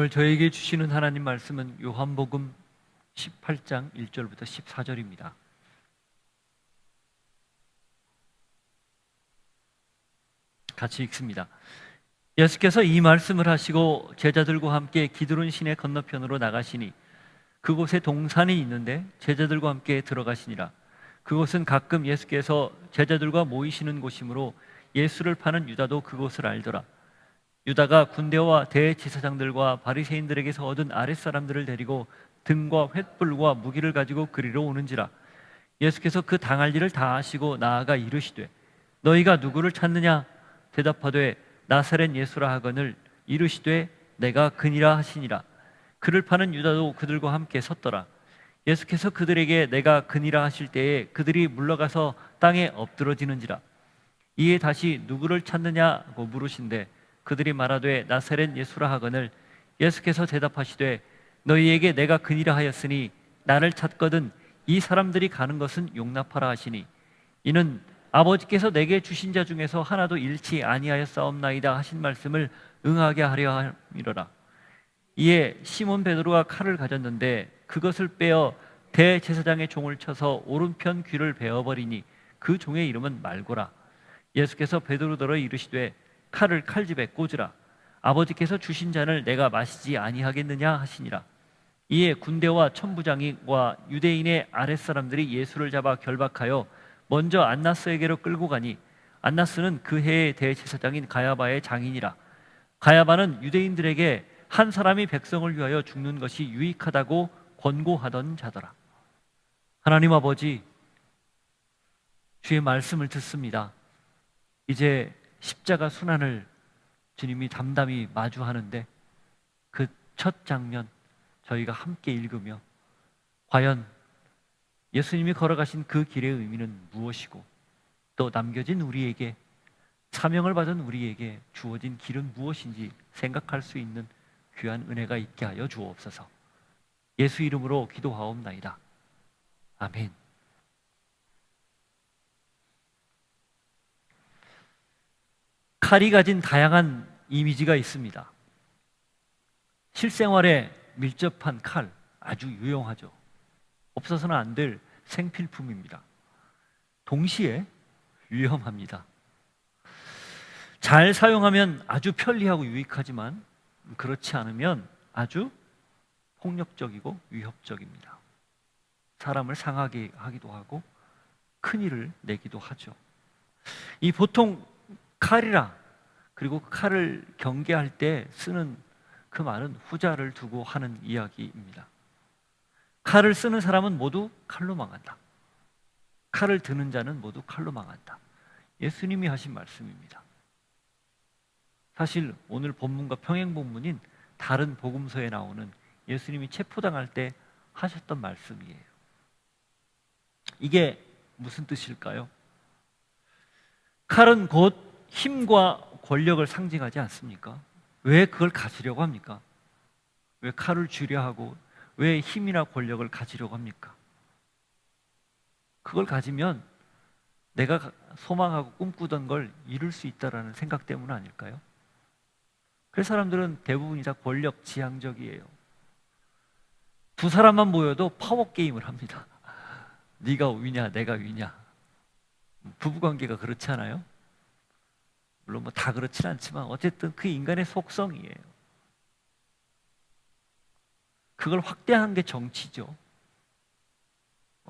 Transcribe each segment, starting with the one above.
오늘 저에게 주시는 하나님 말씀은 요한복음 18장 1절부터 14절입니다. 같이 읽습니다. 예수께서 이 말씀을 하시고 제자들과 함께 기드론 시내 건너편으로 나가시니 그곳에 동산이 있는데 제자들과 함께 들어가시니라. 그곳은 가끔 예수께서 제자들과 모이시는 곳이므로 예수를 파는 유다도 그곳을 알더라. 유다가 군대와 대제사장들과 바리새인들에게서 얻은 아랫사람들을 데리고 등과 횃불과 무기를 가지고 그리로 오는지라. 예수께서 그 당할 일을 다 아시고 나아가 이르시되 너희가 누구를 찾느냐? 대답하되 나사렛 예수라 하거늘 이르시되 내가 그니라 하시니라. 그를 파는 유다도 그들과 함께 섰더라. 예수께서 그들에게 내가 그니라 하실 때에 그들이 물러가서 땅에 엎드러지는지라. 이에 다시 누구를 찾느냐고 물으신대 그들이 말하되 나사렛 예수라 하거늘 예수께서 대답하시되 너희에게 내가 그니라 하였으니 나를 찾거든 이 사람들이 가는 것은 용납하라 하시니 이는 아버지께서 내게 주신 자 중에서 하나도 잃지 아니하였사옵나이다 하신 말씀을 응하게 하려 함이로라. 이에 시몬 베드로가 칼을 가졌는데 그것을 빼어 대제사장의 종을 쳐서 오른편 귀를 베어버리니 그 종의 이름은 말고라. 예수께서 베드로더러 이르시되 칼을 칼집에 꽂으라. 아버지께서 주신 잔을 내가 마시지 아니하겠느냐 하시니라. 이에 군대와 천부장과 유대인의 아랫사람들이 예수를 잡아 결박하여 먼저 안나스에게로 끌고 가니 안나스는 그 해의 대제사장인 가야바의 장인이라. 가야바는 유대인들에게 한 사람이 백성을 위하여 죽는 것이 유익하다고 권고하던 자더라. 하나님 아버지, 주의 말씀을 듣습니다. 이제 십자가 순환을 주님이 담담히 마주하는데 그 첫 장면 저희가 함께 읽으며 과연 예수님이 걸어가신 그 길의 의미는 무엇이고 또 남겨진 우리에게 사명을 받은 우리에게 주어진 길은 무엇인지 생각할 수 있는 귀한 은혜가 있게 하여 주옵소서. 예수 이름으로 기도하옵나이다. 아멘. 칼이 가진 다양한 이미지가 있습니다. 실생활에 밀접한 칼, 아주 유용하죠. 없어서는 안 될 생필품입니다. 동시에 위험합니다. 잘 사용하면 아주 편리하고 유익하지만 그렇지 않으면 아주 폭력적이고 위협적입니다. 사람을 상하게 하기도 하고 큰일을 내기도 하죠. 이 보통 칼이라 그리고 칼을 경계할 때 쓰는 그 말은 후자를 두고 하는 이야기입니다. 칼을 쓰는 사람은 모두 칼로 망한다. 칼을 드는 자는 모두 칼로 망한다. 예수님이 하신 말씀입니다. 사실 오늘 본문과 평행 본문인 다른 복음서에 나오는 예수님이 체포당할 때 하셨던 말씀이에요. 이게 무슨 뜻일까요? 칼은 곧 힘과 권력을 상징하지 않습니까? 왜 그걸 가지려고 합니까? 왜 칼을 쥐려 하고 왜 힘이나 권력을 가지려고 합니까? 그걸 가지면 내가 소망하고 꿈꾸던 걸 이룰 수 있다라는 생각 때문 아닐까요? 그래서 사람들은 대부분이 다 권력 지향적이에요. 두 사람만 모여도 파워 게임을 합니다. 네가 위냐 내가 위냐. 부부관계가 그렇지 않아요? 물론 뭐 다 그렇진 않지만 어쨌든 그 인간의 속성이에요. 그걸 확대한 게 정치죠.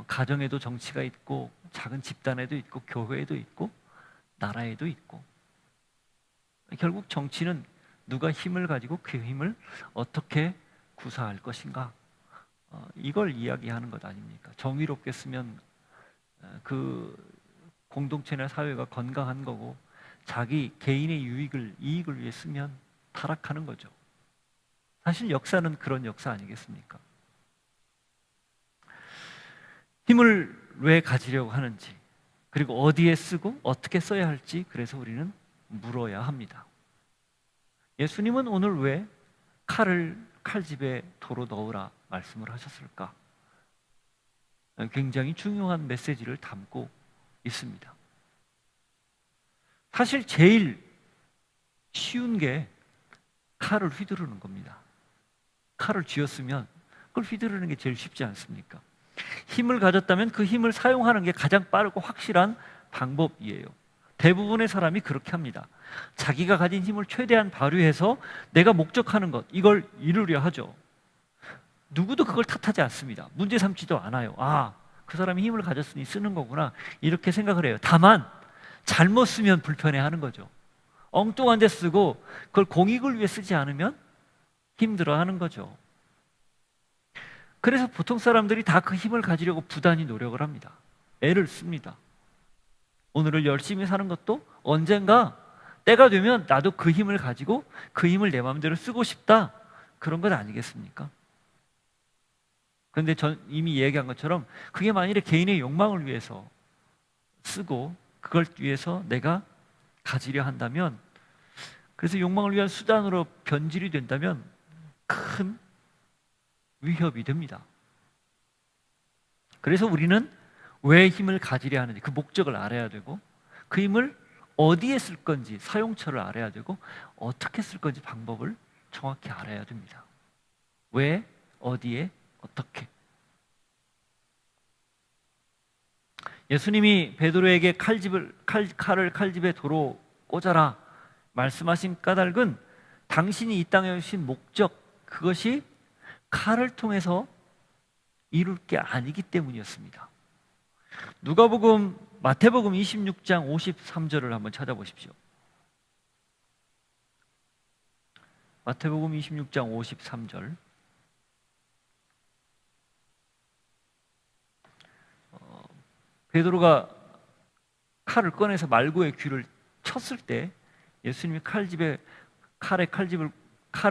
가정에도 정치가 있고 작은 집단에도 있고 교회에도 있고 나라에도 있고 결국 정치는 누가 힘을 가지고 그 힘을 어떻게 구사할 것인가 이걸 이야기하는 것 아닙니까? 정의롭게 쓰면 그 공동체나 사회가 건강한 거고 자기 개인의 이익을 위해 쓰면 타락하는 거죠. 사실 역사는 그런 역사 아니겠습니까? 힘을 왜 가지려고 하는지 그리고 어디에 쓰고 어떻게 써야 할지 그래서 우리는 물어야 합니다. 예수님은 오늘 왜 칼을 칼집에 도로 넣으라 말씀을 하셨을까? 굉장히 중요한 메시지를 담고 있습니다. 사실 제일 쉬운 게 칼을 휘두르는 겁니다. 칼을 쥐었으면 그걸 휘두르는 게 제일 쉽지 않습니까? 힘을 가졌다면 그 힘을 사용하는 게 가장 빠르고 확실한 방법이에요. 대부분의 사람이 그렇게 합니다. 자기가 가진 힘을 최대한 발휘해서 내가 목적하는 것, 이걸 이루려 하죠. 누구도 그걸 탓하지 않습니다. 문제 삼지도 않아요. 아, 그 사람이 힘을 가졌으니 쓰는 거구나, 이렇게 생각을 해요. 다만 잘못 쓰면 불편해하는 거죠. 엉뚱한 데 쓰고 그걸 공익을 위해 쓰지 않으면 힘들어하는 거죠. 그래서 보통 사람들이 다 그 힘을 가지려고 부단히 노력을 합니다. 애를 씁니다. 오늘을 열심히 사는 것도 언젠가 때가 되면 나도 그 힘을 가지고 그 힘을 내 마음대로 쓰고 싶다, 그런 것 아니겠습니까? 그런데 전 이미 얘기한 것처럼 그게 만일에 개인의 욕망을 위해서 쓰고 그걸 위해서 내가 가지려 한다면, 그래서 욕망을 위한 수단으로 변질이 된다면 큰 위협이 됩니다. 그래서 우리는 왜 힘을 가지려 하는지 그 목적을 알아야 되고, 그 힘을 어디에 쓸 건지 사용처를 알아야 되고, 어떻게 쓸 건지 방법을 정확히 알아야 됩니다. 왜, 어디에, 어떻게. 예수님이 베드로에게 칼을 칼집에 도로 꽂아라 말씀하신 까닭은 당신이 이 땅에 오신 목적, 그것이 칼을 통해서 이룰 게 아니기 때문이었습니다. 마태복음 26장 53절을 한번 찾아보십시오. 마태복음 26장 53절. 베드로가 칼을 꺼내서 말고의 귀를 쳤을 때 예수님이 칼을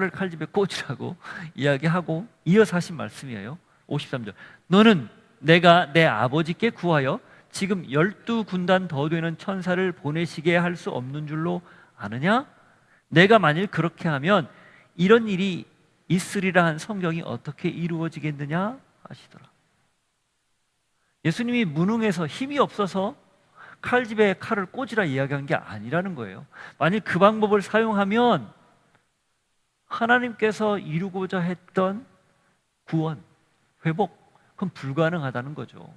칼집에 꽂으라고 이야기하고 이어서 하신 말씀이에요. 53절. 너는 내가 내 아버지께 구하여 지금 12군단 더 되는 천사를 보내시게 할 수 없는 줄로 아느냐? 내가 만일 그렇게 하면 이런 일이 있으리라 한 성경이 어떻게 이루어지겠느냐 하시더라. 예수님이 무능해서 힘이 없어서 칼집에 칼을 꽂으라 이야기한 게 아니라는 거예요. 만일 그 방법을 사용하면 하나님께서 이루고자 했던 구원, 회복, 그건 불가능하다는 거죠.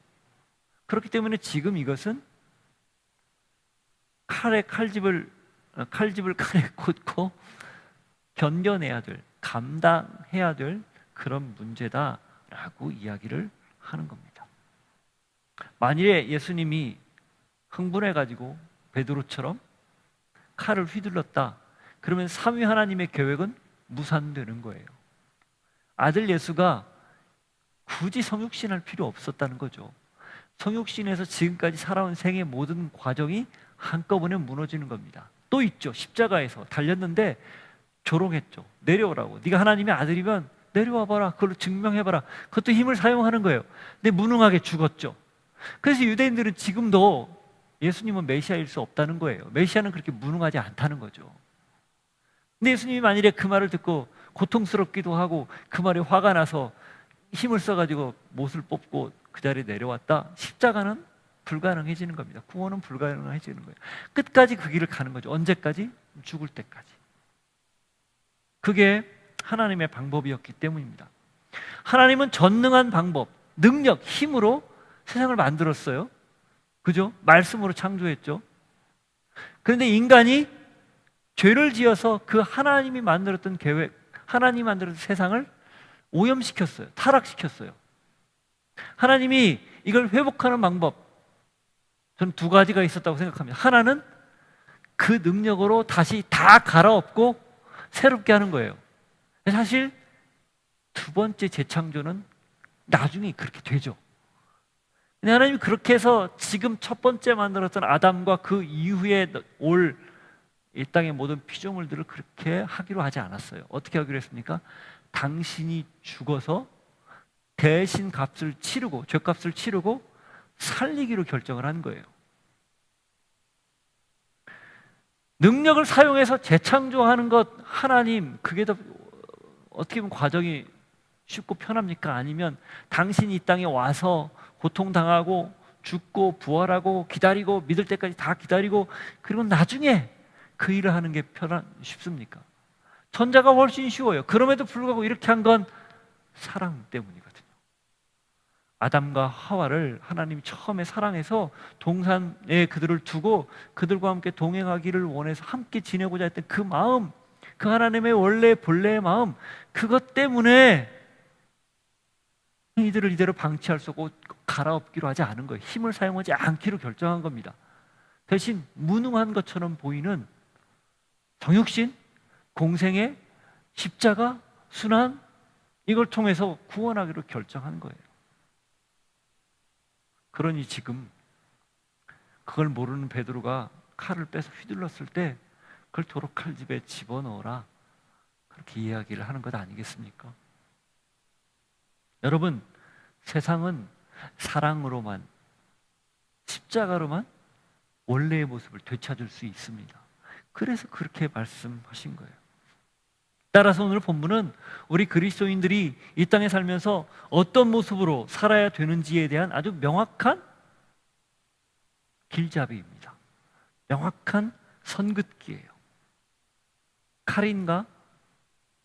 그렇기 때문에 지금 이것은 칼집을 칼에 꽂고 견뎌내야 될, 감당해야 될 그런 문제다라고 이야기를 하는 겁니다. 만일에 예수님이 흥분해가지고 베드로처럼 칼을 휘둘렀다, 그러면 삼위 하나님의 계획은 무산되는 거예요. 아들 예수가 굳이 성육신할 필요 없었다는 거죠. 성육신에서 지금까지 살아온 생의 모든 과정이 한꺼번에 무너지는 겁니다. 또 있죠. 십자가에서 달렸는데 조롱했죠. 내려오라고. 네가 하나님의 아들이면 내려와봐라. 그걸로 증명해봐라. 그것도 힘을 사용하는 거예요. 근데 무능하게 죽었죠. 그래서 유대인들은 지금도 예수님은 메시아일 수 없다는 거예요. 메시아는 그렇게 무능하지 않다는 거죠. 근데 예수님이 만일에 그 말을 듣고 고통스럽기도 하고 그 말에 화가 나서 힘을 써가지고 못을 뽑고 그 자리에 내려왔다, 십자가는 불가능해지는 겁니다. 구원은 불가능해지는 거예요. 끝까지 그 길을 가는 거죠. 언제까지? 죽을 때까지. 그게 하나님의 방법이었기 때문입니다. 하나님은 전능한 방법, 능력, 힘으로 세상을 만들었어요. 그죠? 말씀으로 창조했죠. 그런데 인간이 죄를 지어서 그 하나님이 만들었던 계획, 하나님이 만들었던 세상을 오염시켰어요. 타락시켰어요. 하나님이 이걸 회복하는 방법, 저는 두 가지가 있었다고 생각합니다. 하나는 그 능력으로 다시 다 갈아엎고 새롭게 하는 거예요. 사실 두 번째 재창조는 나중에 그렇게 되죠. 근데 하나님이 그렇게 해서 지금 첫 번째 만들었던 아담과 그 이후에 올 이 땅의 모든 피조물들을 그렇게 하기로 하지 않았어요. 어떻게 하기로 했습니까? 당신이 죽어서 대신 값을 치르고, 죄값을 치르고 살리기로 결정을 한 거예요. 능력을 사용해서 재창조하는 것, 하나님, 그게 더 어떻게 보면 과정이 쉽고 편합니까? 아니면 당신이 이 땅에 와서 고통당하고 죽고 부활하고 기다리고 믿을 때까지 다 기다리고 그리고 나중에 그 일을 하는 게 쉽습니까? 전자가 훨씬 쉬워요. 그럼에도 불구하고 이렇게 한 건 사랑 때문이거든요. 아담과 하와를 하나님이 처음에 사랑해서 동산에 그들을 두고 그들과 함께 동행하기를 원해서 함께 지내고자 했던 그 마음, 그 하나님의 원래 본래의 마음, 그것 때문에 이들을 이대로 방치할 수 없고 갈아엎기로 하지 않은 거예요. 힘을 사용하지 않기로 결정한 겁니다. 대신 무능한 것처럼 보이는 정육신, 공생의 십자가, 순환, 이걸 통해서 구원하기로 결정한 거예요. 그러니 지금 그걸 모르는 베드로가 칼을 빼서 휘둘렀을 때 그걸 도로 칼집에 집어넣어라, 그렇게 이야기를 하는 것 아니겠습니까? 여러분, 세상은 사랑으로만, 십자가로만 원래의 모습을 되찾을 수 있습니다. 그래서 그렇게 말씀하신 거예요. 따라서 오늘 본문은 우리 그리스도인들이 이 땅에 살면서 어떤 모습으로 살아야 되는지에 대한 아주 명확한 길잡이입니다. 명확한 선긋기예요. 칼인가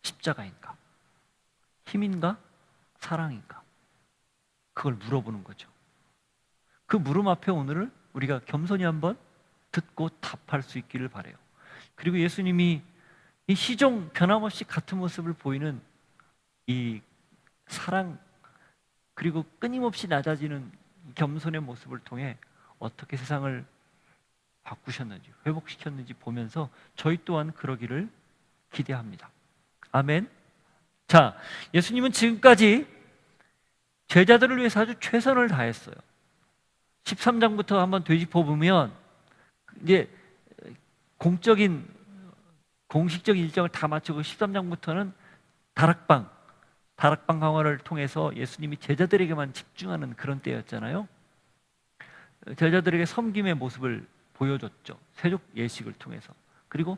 십자가인가, 힘인가 사랑인가, 그걸 물어보는 거죠. 그 물음 앞에 오늘을 우리가 겸손히 한번 듣고 답할 수 있기를 바라요. 그리고 예수님이 이 시종 변함없이 같은 모습을 보이는 이 사랑, 그리고 끊임없이 낮아지는 겸손의 모습을 통해 어떻게 세상을 바꾸셨는지, 회복시켰는지 보면서 저희 또한 그러기를 기대합니다. 아멘. 자, 예수님은 지금까지 제자들을 위해서 아주 최선을 다했어요. 13장부터 한번 되짚어 보면 이제 공식적인 일정을 다 마치고 13장부터는 다락방 강화를 통해서 예수님이 제자들에게만 집중하는 그런 때였잖아요. 제자들에게 섬김의 모습을 보여줬죠. 세족 예식을 통해서. 그리고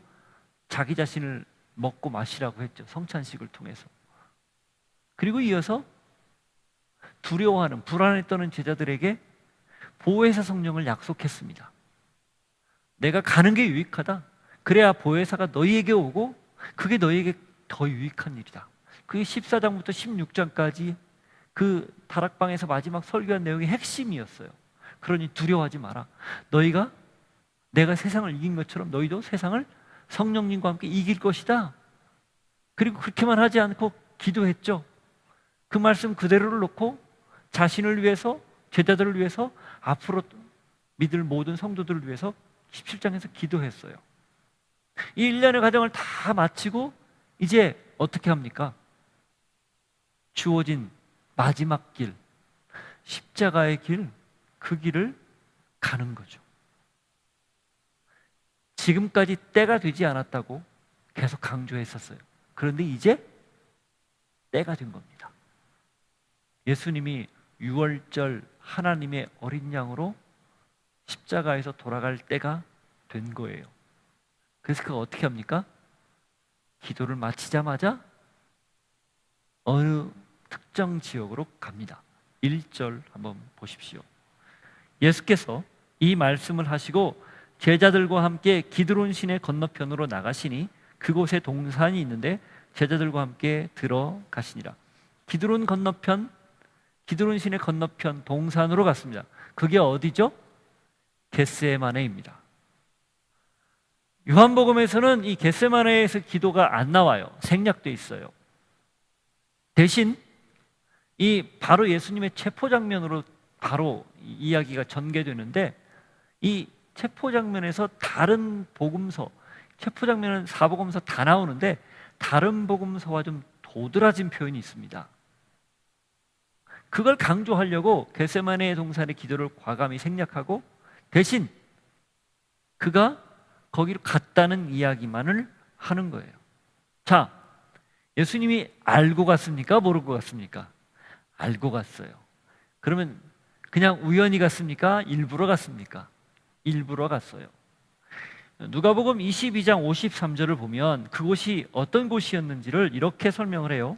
자기 자신을 먹고 마시라고 했죠. 성찬식을 통해서. 그리고 이어서 두려워하는, 불안에 떠는 제자들에게 보혜사 성령을 약속했습니다. 내가 가는 게 유익하다. 그래야 보혜사가 너희에게 오고 그게 너희에게 더 유익한 일이다. 그게 14장부터 16장까지 그 다락방에서 마지막 설교한 내용의 핵심이었어요. 그러니 두려워하지 마라. 너희가 내가 세상을 이긴 것처럼 너희도 세상을 성령님과 함께 이길 것이다. 그리고 그렇게만 하지 않고 기도했죠. 그 말씀 그대로를 놓고 자신을 위해서, 제자들을 위해서, 앞으로 믿을 모든 성도들을 위해서 17장에서 기도했어요. 이 1년의 과정을 다 마치고 이제 어떻게 합니까? 주어진 마지막 길, 십자가의 길, 그 길을 가는 거죠. 지금까지 때가 되지 않았다고 계속 강조했었어요. 그런데 이제 때가 된 겁니다. 예수님이 6월절 하나님의 어린 양으로 십자가에서 돌아갈 때가 된 거예요. 그래서 그가 어떻게 합니까? 기도를 마치자마자 어느 특정 지역으로 갑니다. 1절 한번 보십시오. 예수께서 이 말씀을 하시고 제자들과 함께 기드론 시내 건너편으로 나가시니 그곳에 동산이 있는데 제자들과 함께 들어가시니라. 기드론 시내 건너편 동산으로 갔습니다. 그게 어디죠? 겟세마네입니다. 요한복음에서는 이 겟세마네에서 기도가 안 나와요. 생략돼 있어요. 대신 이 바로 예수님의 체포 장면으로 바로 이야기가 전개되는데, 이 체포 장면에서 다른 복음서, 체포 장면은 사복음서 다 나오는데 다른 복음서와 좀 도드라진 표현이 있습니다. 그걸 강조하려고 겟세마네 동산의 기도를 과감히 생략하고 대신 그가 거기로 갔다는 이야기만을 하는 거예요. 자, 예수님이 알고 갔습니까? 모르고 갔습니까? 알고 갔어요. 그러면 그냥 우연히 갔습니까? 일부러 갔습니까? 일부러 갔어요. 누가복음 22장 53절을 보면 그곳이 어떤 곳이었는지를 이렇게 설명을 해요.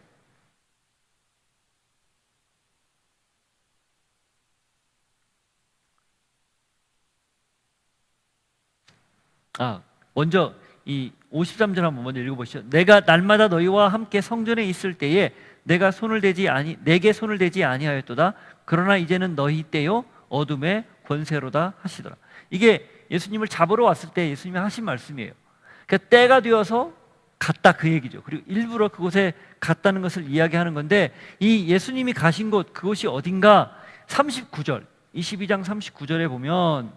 먼저 이 53절 한번 먼저 읽어보시죠. 내가 날마다 너희와 함께 성전에 있을 때에 내게 손을 대지 아니하였도다. 그러나 이제는 너희 때요 어둠의 권세로다 하시더라. 이게 예수님을 잡으러 왔을 때 예수님이 하신 말씀이에요. 그러니까 때가 되어서 갔다 그 얘기죠. 그리고 일부러 그곳에 갔다는 것을 이야기하는 건데, 이 예수님이 가신 곳, 그곳이 어딘가 39절, 22장 39절에 보면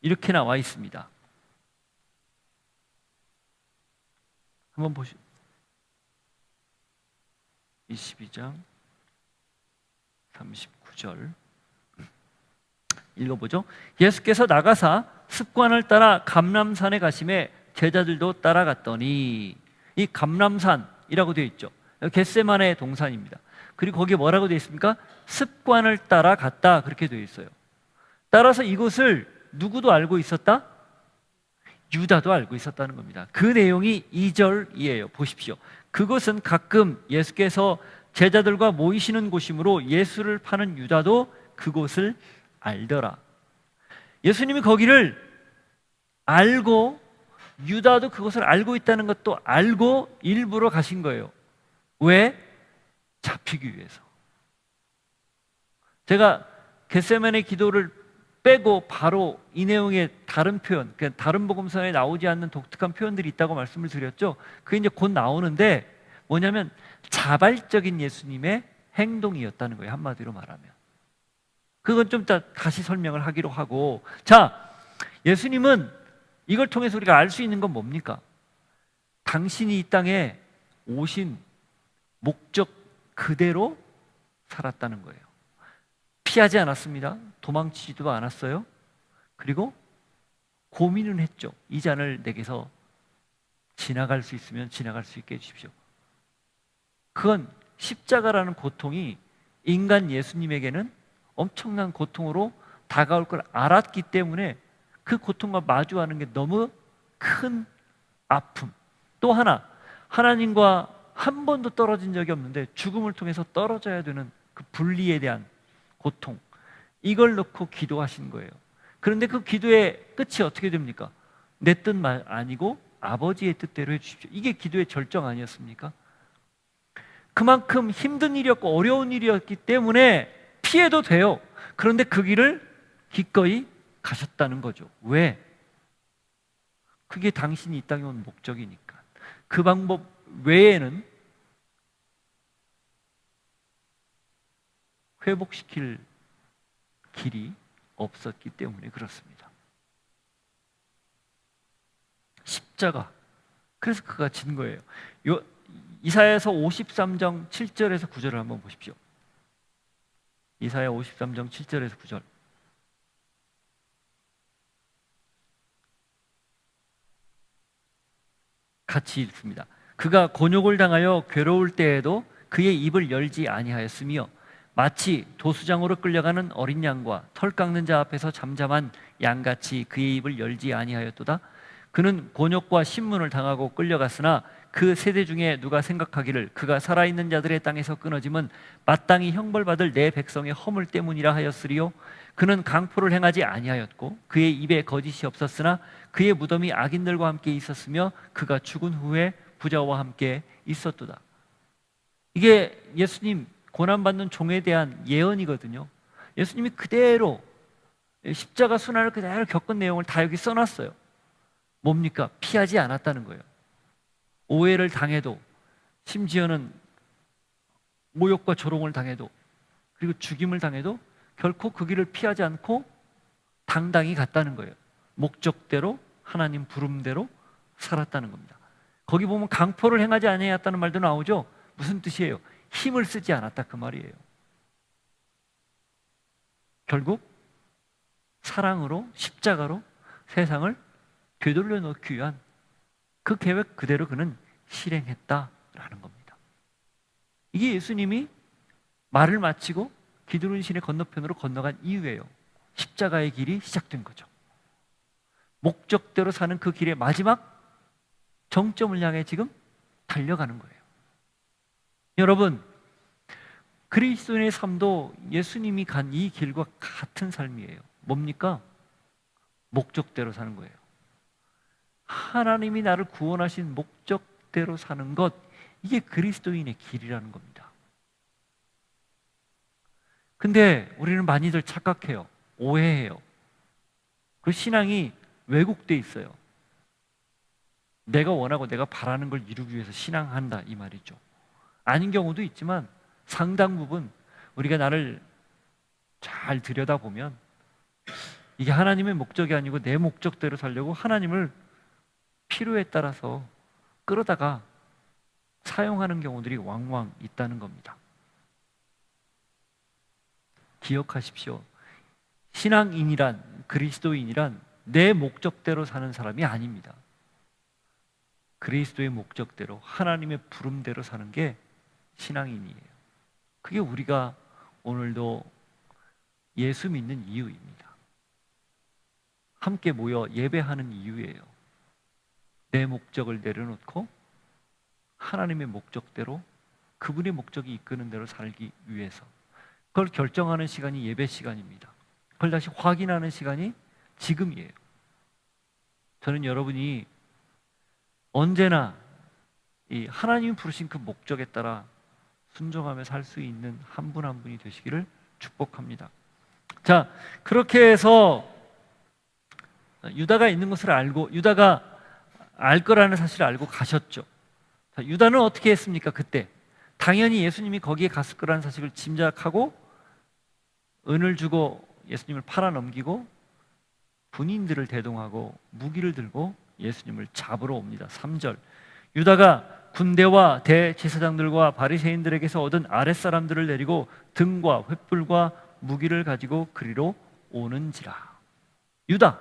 이렇게 나와 있습니다. 한번 보시죠. 22장 39절 읽어보죠. 예수께서 나가사 습관을 따라 감람산에 가심에 제자들도 따라갔더니, 이 감람산이라고 되어 있죠. 겟세마네 동산입니다. 그리고 거기에 뭐라고 되어 있습니까? 습관을 따라 갔다, 그렇게 되어 있어요. 따라서 이곳을 누구도 알고 있었다? 유다도 알고 있었다는 겁니다. 그 내용이 2절이에요. 보십시오. 그것은 가끔 예수께서 제자들과 모이시는 곳이므로 예수를 파는 유다도 그곳을 알더라. 예수님이 거기를 알고 유다도 그것을 알고 있다는 것도 알고 일부러 가신 거예요. 왜? 잡히기 위해서. 제가 겟세마네 기도를 빼고 바로 이 내용의 다른 표현, 그러니까 다른 복음서에 나오지 않는 독특한 표현들이 있다고 말씀을 드렸죠. 그게 이제 곧 나오는데, 뭐냐면 자발적인 예수님의 행동이었다는 거예요. 한마디로 말하면. 그건 좀 이따 다시 설명을 하기로 하고, 자, 예수님은 이걸 통해서 우리가 알 수 있는 건 뭡니까? 당신이 이 땅에 오신 목적 그대로 살았다는 거예요. 피하지 않았습니다. 도망치지도 않았어요. 그리고 고민은 했죠. 이 잔을 내게서 지나갈 수 있으면 지나갈 수 있게 해주십시오. 그건 십자가라는 고통이 인간 예수님에게는 엄청난 고통으로 다가올 걸 알았기 때문에 그 고통과 마주하는 게 너무 큰 아픔. 또 하나, 하나님과 한 번도 떨어진 적이 없는데 죽음을 통해서 떨어져야 되는 그 분리에 대한 고통, 이걸 놓고 기도하신 거예요. 그런데 그 기도의 끝이 어떻게 됩니까? 내 뜻 아니고 아버지의 뜻대로 해주십시오. 이게 기도의 절정 아니었습니까? 그만큼 힘든 일이었고 어려운 일이었기 때문에 피해도 돼요. 그런데 그 길을 기꺼이 가셨다는 거죠. 왜? 그게 당신이 이 땅에 온 목적이니까. 그 방법 외에는 회복시킬 길이 없었기 때문에 그렇습니다. 십자가. 그래서 그가 진 거예요. 이사야서 53장 7절에서 9절을 한번 보십시오. 이사야 53장 7절에서 9절. 같이 읽습니다. 그가 곤욕을 당하여 괴로울 때에도 그의 입을 열지 아니하였으며 마치 도수장으로 끌려가는 어린 양과 털 깎는 자 앞에서 잠잠한 양같이 그의 입을 열지 아니하였도다. 그는 곤욕과 신문을 당하고 끌려갔으나 그 세대 중에 누가 생각하기를 그가 살아있는 자들의 땅에서 끊어짐은 마땅히 형벌받을 내 백성의 허물 때문이라 하였으리요. 그는 강포를 행하지 아니하였고 그의 입에 거짓이 없었으나 그의 무덤이 악인들과 함께 있었으며 그가 죽은 후에 부자와 함께 있었도다. 이게 예수님 고난받는 종에 대한 예언이거든요. 예수님이 그대로 십자가 순환을 그대로 겪은 내용을 다 여기 써놨어요. 뭡니까? 피하지 않았다는 거예요. 오해를 당해도, 심지어는 모욕과 조롱을 당해도, 그리고 죽임을 당해도 결코 그 길을 피하지 않고 당당히 갔다는 거예요. 목적대로, 하나님 부름대로 살았다는 겁니다. 거기 보면 강포를 행하지 아니하였다는 말도 나오죠. 무슨 뜻이에요? 힘을 쓰지 않았다, 그 말이에요. 결국 사랑으로, 십자가로 세상을 되돌려 놓기 위한 그 계획 그대로 그는 실행했다라는 겁니다. 이게 예수님이 말을 마치고 기드론 신의 건너편으로 건너간 이유예요. 십자가의 길이 시작된 거죠. 목적대로 사는 그 길의 마지막 정점을 향해 지금 달려가는 거예요. 여러분, 그리스도인의 삶도 예수님이 간 이 길과 같은 삶이에요. 뭡니까? 목적대로 사는 거예요. 하나님이 나를 구원하신 목적대로 사는 것, 이게 그리스도인의 길이라는 겁니다. 근데 우리는 많이들 착각해요. 오해해요. 그 신앙이 왜곡돼 있어요. 내가 원하고 내가 바라는 걸 이루기 위해서 신앙한다 이 말이죠. 아닌 경우도 있지만 상당 부분 우리가 나를 잘 들여다보면 이게 하나님의 목적이 아니고 내 목적대로 살려고 하나님을 필요에 따라서 끌어다가 사용하는 경우들이 왕왕 있다는 겁니다. 기억하십시오. 신앙인이란, 그리스도인이란 내 목적대로 사는 사람이 아닙니다. 그리스도의 목적대로, 하나님의 부름대로 사는 게 신앙인이에요. 그게 우리가 오늘도 예수 믿는 이유입니다. 함께 모여 예배하는 이유예요. 내 목적을 내려놓고 하나님의 목적대로, 그분의 목적이 이끄는 대로 살기 위해서. 그걸 결정하는 시간이 예배 시간입니다. 그걸 다시 확인하는 시간이 지금이에요. 저는 여러분이 언제나 이 하나님이 부르신 그 목적에 따라 순종하며 살 수 있는 한 분 한 분이 되시기를 축복합니다. 자, 그렇게 해서 유다가 있는 것을 알고, 유다가 알 거라는 사실을 알고 가셨죠. 자, 유다는 어떻게 했습니까? 그때 당연히 예수님이 거기에 갔을 거라는 사실을 짐작하고 은을 주고 예수님을 팔아 넘기고 군인들을 대동하고 무기를 들고 예수님을 잡으러 옵니다. 3절, 유다가 군대와 대제사장들과 바리새인들에게서 얻은 아랫사람들을 내리고 등과 횃불과 무기를 가지고 그리로 오는지라. 유다,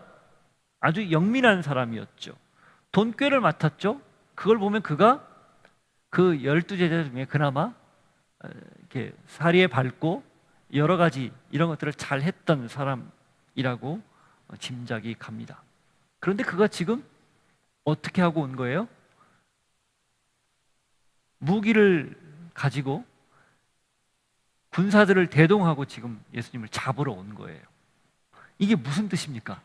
아주 영민한 사람이었죠. 돈꾀를 맡았죠. 그걸 보면 그가 그 12제자 중에 그나마 이렇게 사리에 밟고 여러 가지 이런 것들을 잘 했던 사람이라고 짐작이 갑니다. 그런데 그가 지금 어떻게 하고 온 거예요? 무기를 가지고 군사들을 대동하고 지금 예수님을 잡으러 온 거예요. 이게 무슨 뜻입니까?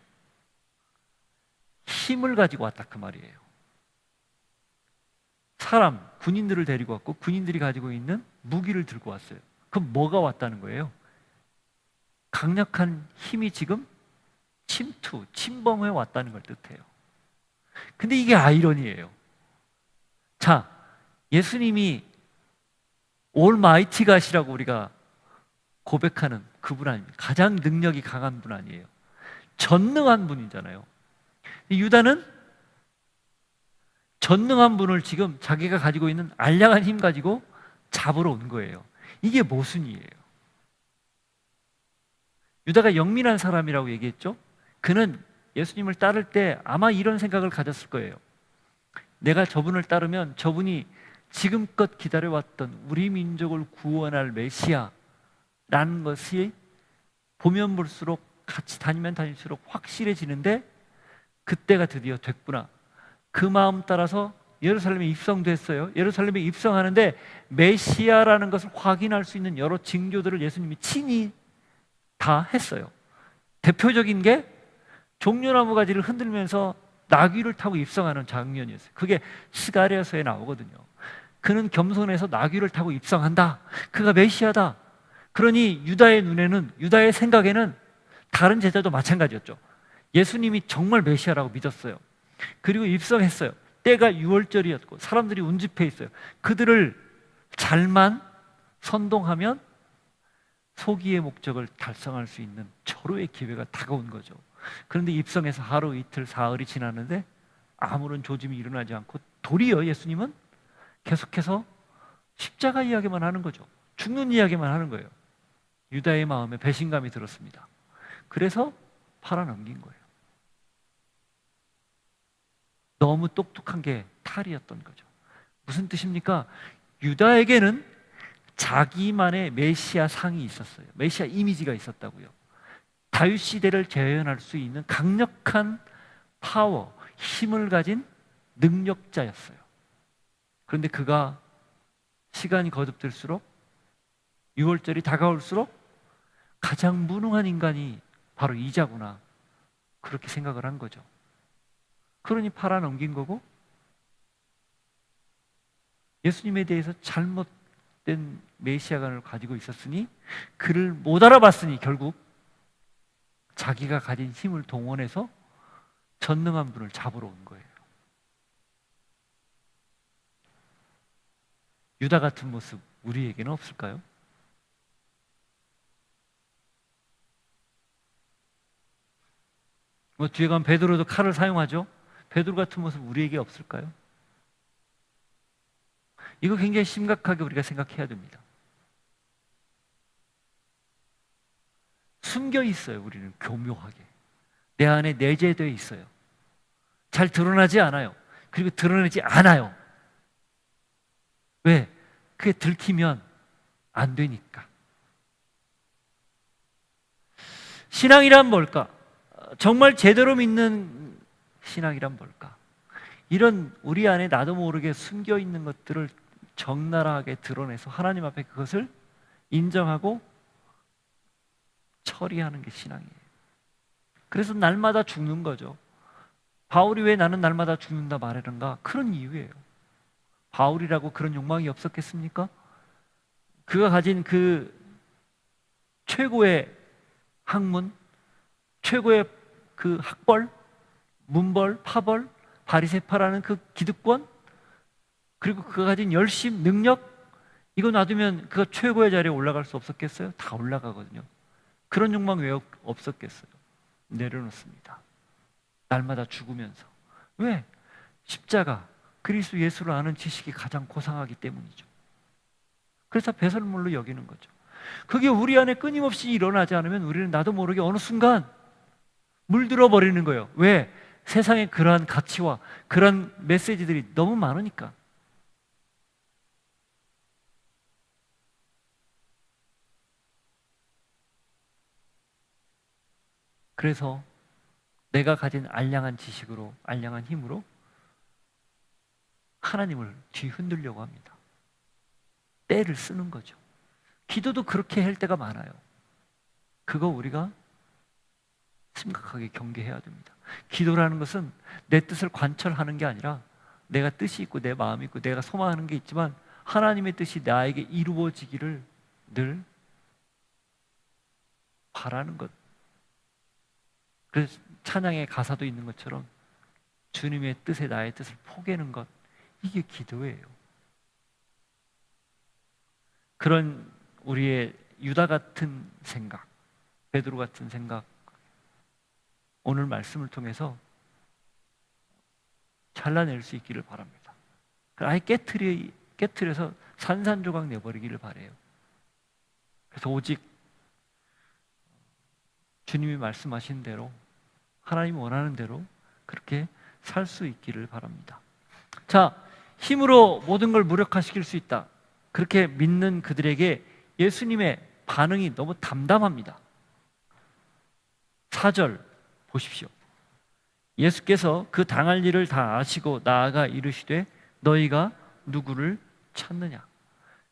힘을 가지고 왔다 그 말이에요. 사람, 군인들을 데리고 왔고 군인들이 가지고 있는 무기를 들고 왔어요. 그럼 뭐가 왔다는 거예요? 강력한 힘이 지금 침범해 왔다는 걸 뜻해요. 근데 이게 아이러니예요. 자, 예수님이 올마이티 갓이라고 우리가 고백하는 그분 아닙니까? 가장 능력이 강한 분 아니에요. 전능한 분이잖아요. 유다는 전능한 분을 지금 자기가 가지고 있는 알량한 힘 가지고 잡으러 온 거예요. 이게 모순이에요. 유다가 영민한 사람이라고 얘기했죠. 그는 예수님을 따를 때 아마 이런 생각을 가졌을 거예요. 내가 저분을 따르면 저분이 지금껏 기다려왔던 우리 민족을 구원할 메시아라는 것이 보면 볼수록 같이 다니면 다닐수록 확실해지는데 그때가 드디어 됐구나. 그 마음 따라서 예루살렘에 입성됐어요. 예루살렘에 입성하는데 메시아라는 것을 확인할 수 있는 여러 징조들을 예수님이 친히 다 했어요. 대표적인 게 종려나무 가지를 흔들면서 나귀를 타고 입성하는 장면이었어요. 그게 스가랴서에 나오거든요. 그는 겸손해서 나귀를 타고 입성한다. 그가 메시아다. 그러니 유다의 눈에는, 유다의 생각에는 다른 제자도 마찬가지였죠. 예수님이 정말 메시아라고 믿었어요. 그리고 입성했어요. 때가 6월절이었고 사람들이 운집해 있어요. 그들을 잘만 선동하면 소기의 목적을 달성할 수 있는 절호의 기회가 다가온 거죠. 그런데 입성해서 하루 이틀 사흘이 지났는데 아무런 조짐이 일어나지 않고 도리어 예수님은 계속해서 십자가 이야기만 하는 거죠. 죽는 이야기만 하는 거예요. 유다의 마음에 배신감이 들었습니다. 그래서 팔아넘긴 거예요. 너무 똑똑한 게 탈이었던 거죠. 무슨 뜻입니까? 유다에게는 자기만의 메시아 상이 있었어요. 메시아 이미지가 있었다고요. 다윗 시대를 재현할 수 있는 강력한 파워, 힘을 가진 능력자였어요. 그런데 그가 시간이 거듭될수록 6월절이 다가올수록 가장 무능한 인간이 바로 이자구나, 그렇게 생각을 한 거죠. 그러니 팔아넘긴 거고 예수님에 대해서 잘못된 메시아관을 가지고 있었으니 그를 못 알아봤으니 결국 자기가 가진 힘을 동원해서 전능한 분을 잡으러 온 거예요. 유다 같은 모습 우리에게는 없을까요? 뭐 뒤에 가면 베드로도 칼을 사용하죠. 베드로 같은 모습 우리에게 없을까요? 이거 굉장히 심각하게 우리가 생각해야 됩니다. 숨겨 있어요. 우리는 교묘하게 내 안에 내재되어 있어요. 잘 드러나지 않아요. 그리고 드러내지 않아요. 왜? 그게 들키면 안 되니까. 신앙이란 뭘까? 정말 제대로 믿는 신앙이란 뭘까? 이런 우리 안에 나도 모르게 숨겨 있는 것들을 적나라하게 드러내서 하나님 앞에 그것을 인정하고 처리하는 게 신앙이에요. 그래서 날마다 죽는 거죠. 바울이 왜 나는 날마다 죽는다 말하는가? 그런 이유예요. 바울이라고 그런 욕망이 없었겠습니까? 그가 가진 그 최고의 학문, 최고의 그 학벌, 문벌, 파벌, 바리새파라는 그 기득권, 그리고 그가 가진 열심, 능력, 이거 놔두면 그가 최고의 자리에 올라갈 수 없었겠어요? 다 올라가거든요. 그런 욕망 왜 없었겠어요? 내려놓습니다. 날마다 죽으면서. 왜? 십자가, 그리스도 예수를 아는 지식이 가장 고상하기 때문이죠. 그래서 배설물로 여기는 거죠. 그게 우리 안에 끊임없이 일어나지 않으면 우리는 나도 모르게 어느 순간 물들어 버리는 거예요. 왜? 세상에 그러한 가치와 그런 메시지들이 너무 많으니까. 그래서 내가 가진 알량한 지식으로, 알량한 힘으로 하나님을 뒤흔들려고 합니다. 때를 쓰는 거죠. 기도도 그렇게 할 때가 많아요. 그거 우리가 심각하게 경계해야 됩니다. 기도라는 것은 내 뜻을 관철하는 게 아니라 내가 뜻이 있고 내 마음이 있고 내가 소망하는 게 있지만 하나님의 뜻이 나에게 이루어지기를 늘 바라는 것. 그래서 찬양의 가사도 있는 것처럼 주님의 뜻에 나의 뜻을 포개는 것, 이게 기도예요. 그런 우리의 유다 같은 생각, 베드로 같은 생각, 오늘 말씀을 통해서 잘라낼 수 있기를 바랍니다. 아예 깨트려서 산산조각 내버리기를 바래요. 그래서 오직 주님이 말씀하신 대로, 하나님이 원하는 대로 그렇게 살 수 있기를 바랍니다. 자, 힘으로 모든 걸 무력화시킬 수 있다. 그렇게 믿는 그들에게 예수님의 반응이 너무 담담합니다. 4절 보십시오. 예수께서 그 당할 일을 다 아시고 나아가 이르시되 너희가 누구를 찾느냐.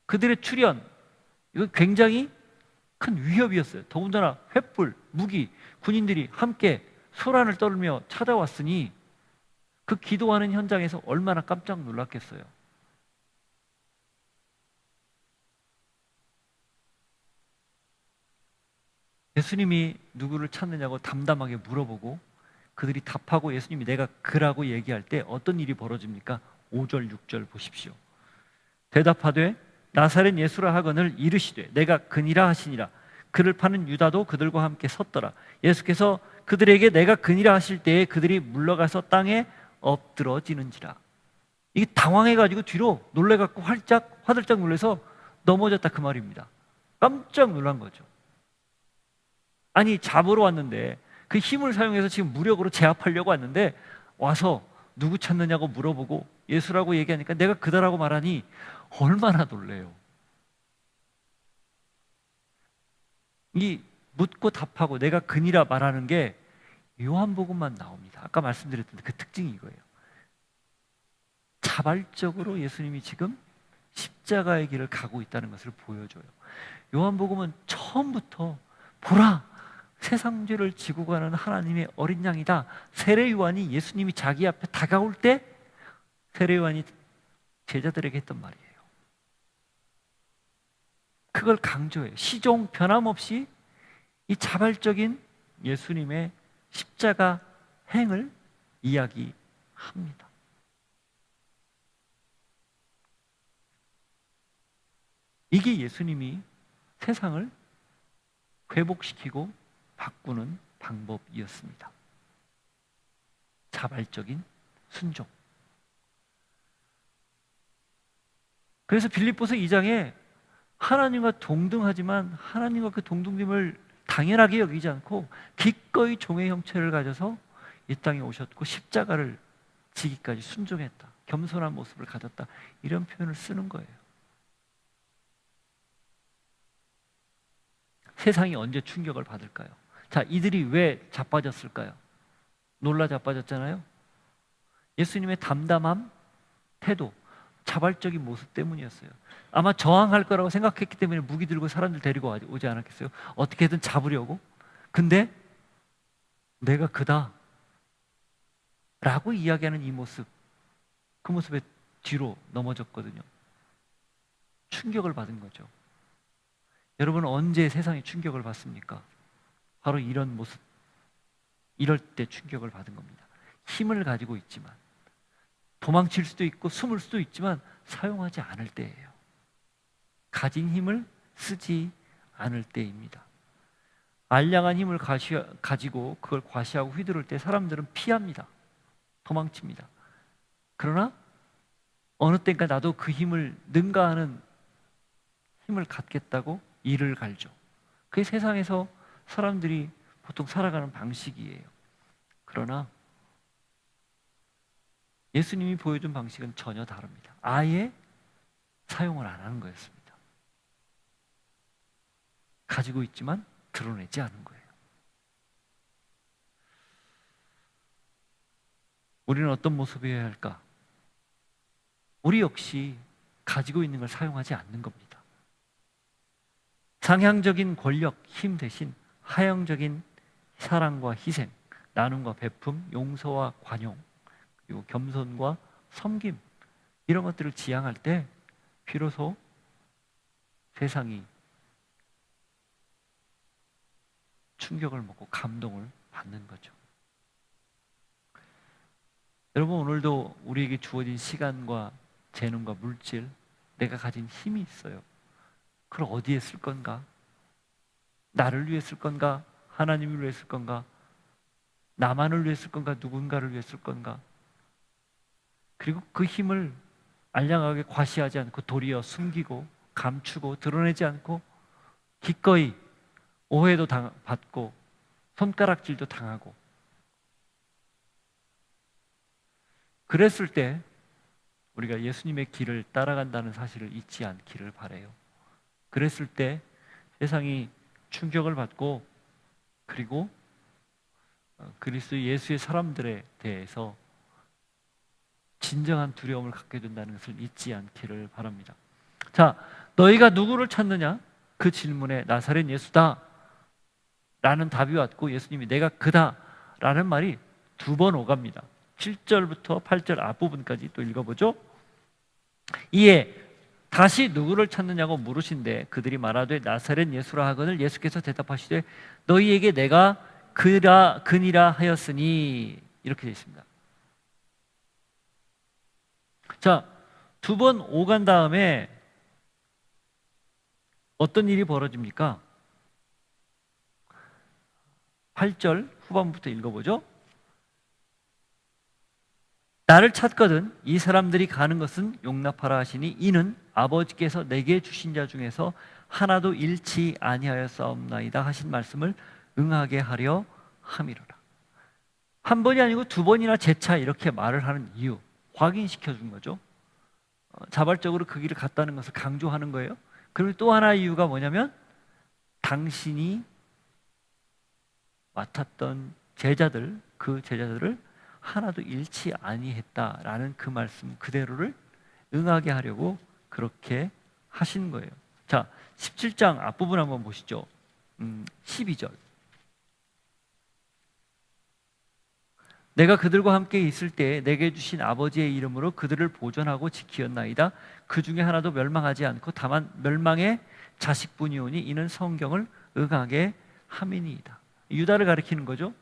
그들의 출현, 이거 굉장히 큰 위협이었어요. 더군다나 횃불, 무기, 군인들이 함께 소란을 떨며 찾아왔으니 그 기도하는 현장에서 얼마나 깜짝 놀랐겠어요. 예수님이 누구를 찾느냐고 담담하게 물어보고 그들이 답하고 예수님이 내가 그라고 얘기할 때 어떤 일이 벌어집니까? 5절, 6절 보십시오. 대답하되 나사렛 예수라 하거늘 이르시되 내가 그니라 하시니라. 그를 파는 유다도 그들과 함께 섰더라. 예수께서 그들에게 내가 그니라 하실 때에 그들이 물러가서 땅에 엎드러지는지라. 이게 당황해가지고 뒤로 놀래갖고 화들짝 놀래서 넘어졌다 그 말입니다. 깜짝 놀란 거죠. 아니 잡으러 왔는데 그 힘을 사용해서 지금 무력으로 제압하려고 왔는데 와서 누구 찾느냐고 물어보고 예수라고 얘기하니까 내가 그다라고 말하니 얼마나 놀래요. 이 묻고 답하고 내가 그니라 말하는 게 요한복음만 나옵니다. 아까 말씀드렸던 그 특징이 이거예요. 자발적으로 예수님이 지금 십자가의 길을 가고 있다는 것을 보여줘요. 요한복음은 처음부터 보라, 세상 죄를 지고 가는 하나님의 어린 양이다. 세례 요한이 예수님이 자기 앞에 다가올 때 세례 요한이 제자들에게 했던 말이에요. 그걸 강조해요. 시종 변함없이 이 자발적인 예수님의 십자가 행을 이야기합니다. 이게 예수님이 세상을 회복시키고 바꾸는 방법이었습니다. 자발적인 순종. 그래서 빌립보서 2장에 하나님과 동등하지만 하나님과 그 동등됨을 당연하게 여기지 않고 기꺼이 종의 형체를 가져서 이 땅에 오셨고 십자가를 지기까지 순종했다. 겸손한 모습을 가졌다. 이런 표현을 쓰는 거예요. 세상이 언제 충격을 받을까요? 자, 이들이 왜 자빠졌을까요? 놀라 자빠졌잖아요. 예수님의 담담함, 태도, 자발적인 모습 때문이었어요. 아마 저항할 거라고 생각했기 때문에 무기 들고 사람들 데리고 오지 않았겠어요? 어떻게든 잡으려고. 근데 내가 그다 라고 이야기하는 이 모습, 그 모습에 뒤로 넘어졌거든요. 충격을 받은 거죠. 여러분은 언제 세상에 충격을 받습니까? 바로 이런 모습, 이럴 때 충격을 받은 겁니다. 힘을 가지고 있지만, 도망칠 수도 있고 숨을 수도 있지만 사용하지 않을 때예요. 가진 힘을 쓰지 않을 때입니다. 알량한 힘을 가지고 그걸 과시하고 휘두를 때 사람들은 피합니다. 도망칩니다. 그러나 어느 때인가 나도 그 힘을 능가하는 힘을 갖겠다고 이를 갈죠. 그게 세상에서 사람들이 보통 살아가는 방식이에요. 그러나 예수님이 보여준 방식은 전혀 다릅니다. 아예 사용을 안 하는 거였습니다. 가지고 있지만 드러내지 않은 거예요. 우리는 어떤 모습이어야 할까? 우리 역시 가지고 있는 걸 사용하지 않는 겁니다. 상향적인 권력, 힘 대신 하향적인 사랑과 희생, 나눔과 베품, 용서와 관용, 그리고 겸손과 섬김, 이런 것들을 지향할 때 비로소 세상이 충격을 먹고 감동을 받는 거죠. 여러분, 오늘도 우리에게 주어진 시간과 재능과 물질, 내가 가진 힘이 있어요. 그걸 어디에 쓸 건가? 나를 위해 쓸 건가? 하나님을 위해 쓸 건가? 나만을 위해 쓸 건가? 누군가를 위해 쓸 건가? 그리고 그 힘을 알량하게 과시하지 않고 도리어 숨기고 감추고 드러내지 않고 기꺼이 오해도 받고 손가락질도 당하고, 그랬을 때 우리가 예수님의 길을 따라간다는 사실을 잊지 않기를 바라요. 그랬을 때 세상이 충격을 받고, 그리고 그리스도 예수의 사람들에 대해서 진정한 두려움을 갖게 된다는 것을 잊지 않기를 바랍니다. 자, 너희가 누구를 찾느냐? 그 질문에 나사렛 예수다 라는 답이 왔고, 예수님이 내가 그다 라는 말이 두 번 오갑니다. 7절부터 8절 앞부분까지 또 읽어보죠. 이에 다시 누구를 찾느냐고 물으신데 그들이 말하되 나사렛 예수라 하거늘 예수께서 대답하시되 너희에게 내가 그니라 하였으니, 이렇게 되어 있습니다. 자, 두 번 오간 다음에 어떤 일이 벌어집니까? 8절 후반부터 읽어보죠. 나를 찾거든 이 사람들이 가는 것은 용납하라 하시니 이는 아버지께서 내게 주신 자 중에서 하나도 잃지 아니하였사옵나이다 하신 말씀을 응하게 하려 함이로라. 한 번이 아니고 두 번이나 재차 이렇게 말을 하는 이유, 확인시켜 준 거죠. 자발적으로 그 길을 갔다는 것을 강조하는 거예요. 그리고 또 하나의 이유가 뭐냐면 당신이 맡았던 제자들, 그 제자들을 하나도 잃지 아니했다라는 그 말씀 그대로를 응하게 하려고 그렇게 하신 거예요. 자, 17장 앞부분 한번 보시죠. 12절. 내가 그들과 함께 있을 때에 내게 주신 아버지의 이름으로 그들을 보존하고 지키었나이다. 그 중에 하나도 멸망하지 않고 다만 멸망의 자식뿐이오니 이는 성경을 응하게 함이니이다. 유다를 가리키는 거죠.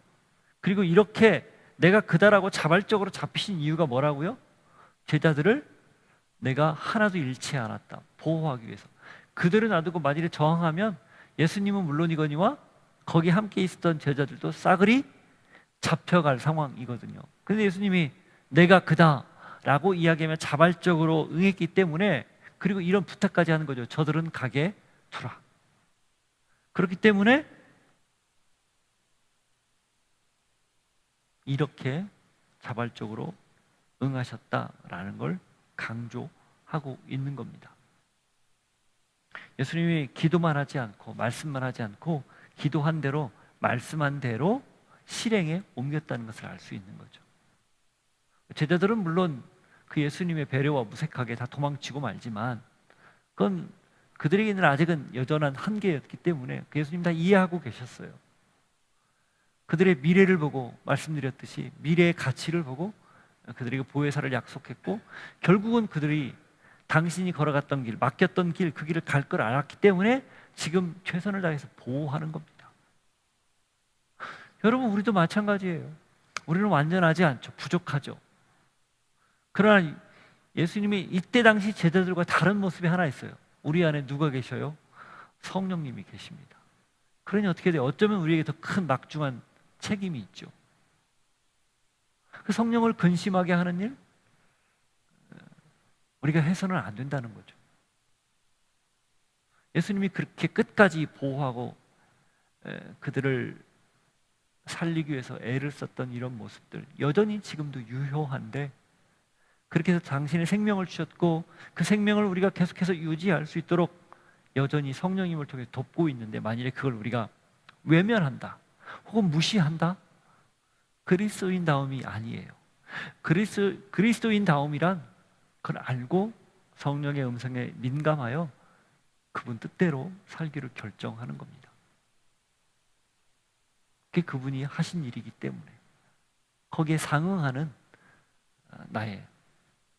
그리고 이렇게 내가 그다라고 자발적으로 잡히신 이유가 뭐라고요? 제자들을 내가 하나도 잃지 않았다. 보호하기 위해서. 그들을 놔두고 만일에 저항하면 예수님은 물론이거니와 거기 함께 있었던 제자들도 싸그리 잡혀갈 상황이거든요. 그런데 예수님이 내가 그다라고 이야기하면 자발적으로 응했기 때문에, 그리고 이런 부탁까지 하는 거죠. 저들은 가게 두라. 그렇기 때문에 이렇게 자발적으로 응하셨다라는 걸 강조하고 있는 겁니다. 예수님이 기도만 하지 않고 말씀만 하지 않고 기도한 대로 말씀한 대로 실행에 옮겼다는 것을 알 수 있는 거죠. 제자들은 물론 그 예수님의 배려와 무색하게 다 도망치고 말지만 그건 그들에게는 아직은 여전한 한계였기 때문에 그 예수님 다 이해하고 계셨어요. 그들의 미래를 보고 말씀드렸듯이 미래의 가치를 보고 그들에게 보혜사를 약속했고, 결국은 그들이 당신이 걸어갔던 길, 맡겼던 길, 그 길을 갈 걸 알았기 때문에 지금 최선을 다해서 보호하는 겁니다. 여러분, 우리도 마찬가지예요. 우리는 완전하지 않죠. 부족하죠. 그러나 예수님이 이때 당시 제자들과 다른 모습이 하나 있어요. 우리 안에 누가 계셔요? 성령님이 계십니다. 그러니 어떻게 돼요? 어쩌면 우리에게 더 큰 막중한 책임이 있죠. 그 성령을 근심하게 하는 일, 우리가 해서는 안 된다는 거죠. 예수님이 그렇게 끝까지 보호하고 그들을 살리기 위해서 애를 썼던 이런 모습들 여전히 지금도 유효한데, 그렇게 해서 당신의 생명을 주셨고 그 생명을 우리가 계속해서 유지할 수 있도록 여전히 성령님을 통해 돕고 있는데, 만일에 그걸 우리가 외면한다 혹은 무시한다? 그리스도인다움이 아니에요. 그리스도인다움이란 그걸 알고 성령의 음성에 민감하여 그분 뜻대로 살기를 결정하는 겁니다. 그게 그분이 하신 일이기 때문에 거기에 상응하는 나의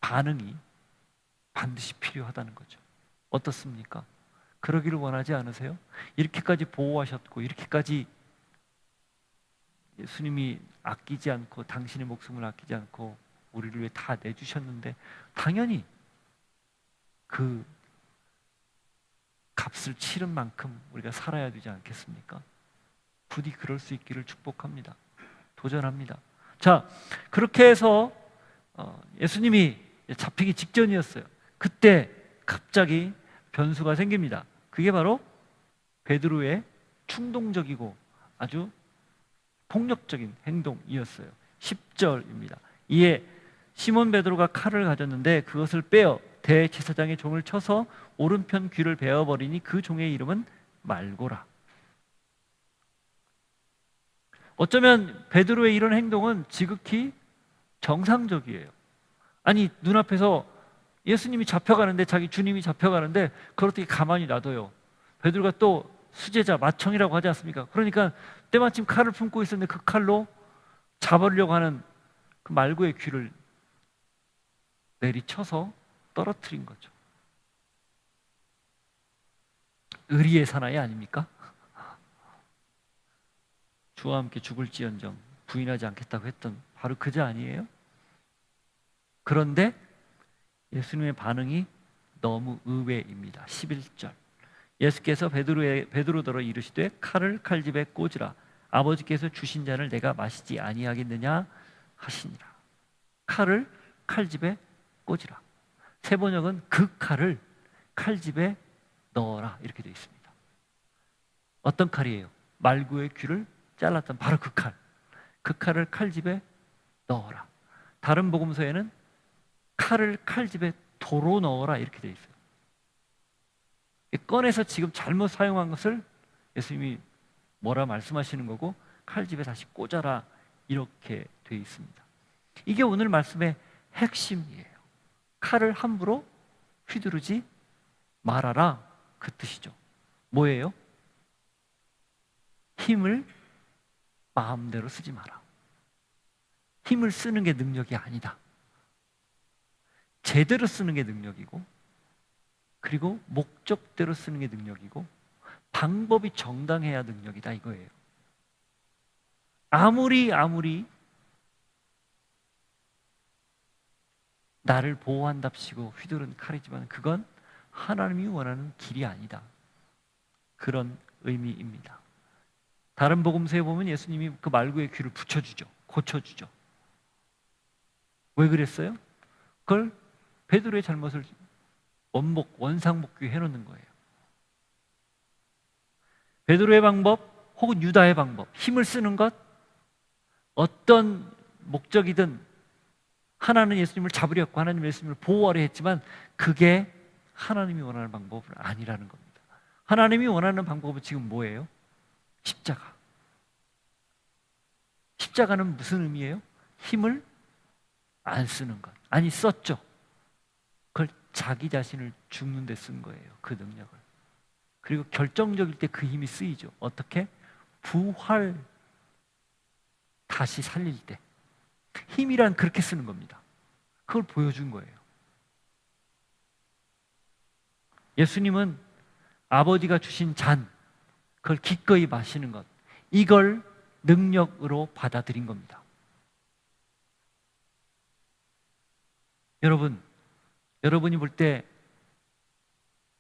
반응이 반드시 필요하다는 거죠. 어떻습니까? 그러기를 원하지 않으세요? 이렇게까지 보호하셨고 이렇게까지 예수님이 아끼지 않고 당신의 목숨을 아끼지 않고 우리를 위해 다 내주셨는데 당연히 그 값을 치른 만큼 우리가 살아야 되지 않겠습니까? 부디 그럴 수 있기를 축복합니다. 도전합니다. 자, 그렇게 해서 예수님이 잡히기 직전이었어요. 그때 갑자기 변수가 생깁니다. 그게 바로 베드로의 충동적이고 아주 폭력적인 행동이었어요. 10절입니다. 이에 시몬 베드로가 칼을 가졌는데 그것을 빼어 대제사장의 종을 쳐서 오른편 귀를 베어버리니 그 종의 이름은 말고라. 어쩌면 베드로의 이런 행동은 지극히 정상적이에요. 아니, 눈앞에서 예수님이 잡혀가는데, 자기 주님이 잡혀가는데 그걸 어떻게 가만히 놔둬요? 베드로가 또 수제자, 마청이라고 하지 않습니까? 그러니까 때마침 칼을 품고 있었는데 그 칼로 잡으려고 하는 그 말고의 귀를 내리쳐서 떨어뜨린 거죠. 의리의 사나이 아닙니까? 주와 함께 죽을지언정 부인하지 않겠다고 했던 바로 그자 아니에요? 그런데 예수님의 반응이 너무 의외입니다. 11절. 예수께서 베드로더러 이르시되 칼을 칼집에 꽂으라. 아버지께서 주신 잔을 내가 마시지 아니하겠느냐 하시니라. 칼을 칼집에 꽂으라. 세 번역은 그 칼을 칼집에 넣어라 이렇게 되어 있습니다. 어떤 칼이에요? 말구의 귀를 잘랐던 바로 그 칼. 그 칼을 칼집에 넣어라. 다른 복음서에는 칼을 칼집에 도로 넣어라 이렇게 되어 있어요. 꺼내서 지금 잘못 사용한 것을 예수님이 뭐라 말씀하시는 거고, 칼집에 다시 꽂아라 이렇게 되어 있습니다. 이게 오늘 말씀의 핵심이에요. 칼을 함부로 휘두르지 말아라 그 뜻이죠. 뭐예요? 힘을 마음대로 쓰지 마라. 힘을 쓰는 게 능력이 아니다. 제대로 쓰는 게 능력이고, 그리고 목적대로 쓰는 게 능력이고, 방법이 정당해야 능력이다 이거예요. 아무리 나를 보호한답시고 휘두른 칼이지만 그건 하나님이 원하는 길이 아니다. 그런 의미입니다. 다른 복음서에 보면 예수님이 그 말구의 귀를 붙여주죠. 고쳐주죠. 왜 그랬어요? 그걸 베드로의 잘못을 원상복귀 해놓는 거예요. 베드로의 방법 혹은 유다의 방법, 힘을 쓰는 것, 어떤 목적이든 하나는 예수님을 잡으려고, 하나님 예수님을 보호하려 했지만 그게 하나님이 원하는 방법은 아니라는 겁니다. 하나님이 원하는 방법은 지금 뭐예요? 십자가. 십자가는 무슨 의미예요? 힘을 안 쓰는 것. 아니, 썼죠. 그걸 자기 자신을 죽는 데 쓴 거예요. 그 능력을. 그리고 결정적일 때 그 힘이 쓰이죠. 어떻게? 부활, 다시 살릴 때. 힘이란 그렇게 쓰는 겁니다. 그걸 보여준 거예요. 예수님은 아버지가 주신 잔, 그걸 기꺼이 마시는 것, 이걸 능력으로 받아들인 겁니다. 여러분이 볼 때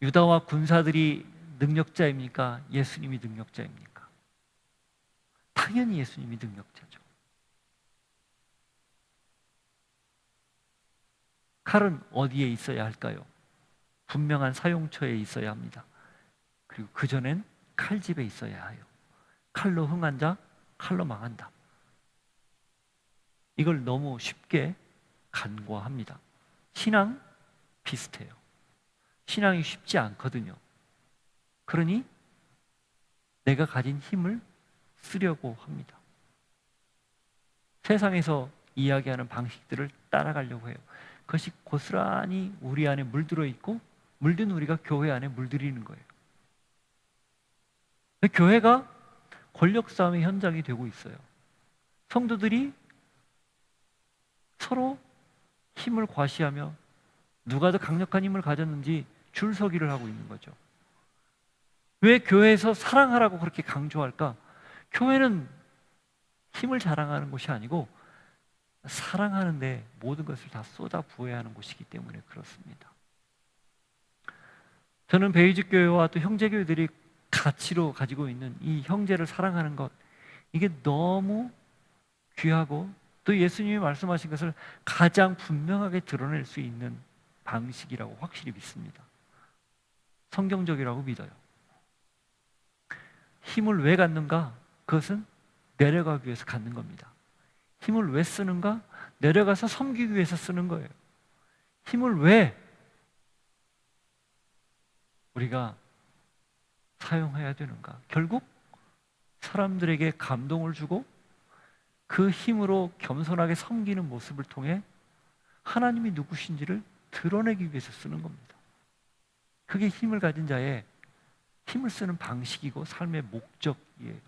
유다와 군사들이 능력자입니까? 예수님이 능력자입니까? 당연히 예수님이 능력자죠. 칼은 어디에 있어야 할까요? 분명한 사용처에 있어야 합니다. 그리고 그전엔 칼집에 있어야 해요. 칼로 흥한 자, 칼로 망한다. 이걸 너무 쉽게 간과합니다. 신앙 비슷해요. 신앙이 쉽지 않거든요. 그러니 내가 가진 힘을 쓰려고 합니다. 세상에서 이야기하는 방식들을 따라가려고 해요. 그것이 고스란히 우리 안에 물들어 있고, 물든 우리가 교회 안에 물들이는 거예요. 교회가 권력 싸움의 현장이 되고 있어요. 성도들이 서로 힘을 과시하며 누가 더 강력한 힘을 가졌는지 줄서기를 하고 있는 거죠. 왜 교회에서 사랑하라고 그렇게 강조할까? 교회는 힘을 자랑하는 곳이 아니고 사랑하는데 모든 것을 다 쏟아 부어야 하는 곳이기 때문에 그렇습니다. 저는 베이직 교회와 또 형제교회들이 가치로 가지고 있는 이 형제를 사랑하는 것, 이게 너무 귀하고 또 예수님이 말씀하신 것을 가장 분명하게 드러낼 수 있는 방식이라고 확실히 믿습니다. 성경적이라고 믿어요. 힘을 왜 갖는가? 그것은 내려가기 위해서 갖는 겁니다. 힘을 왜 쓰는가? 내려가서 섬기기 위해서 쓰는 거예요. 힘을 왜 우리가 사용해야 되는가? 결국 사람들에게 감동을 주고 그 힘으로 겸손하게 섬기는 모습을 통해 하나님이 누구신지를 드러내기 위해서 쓰는 겁니다. 그게 힘을 가진 자의 힘을 쓰는 방식이고 삶의 목적이에요.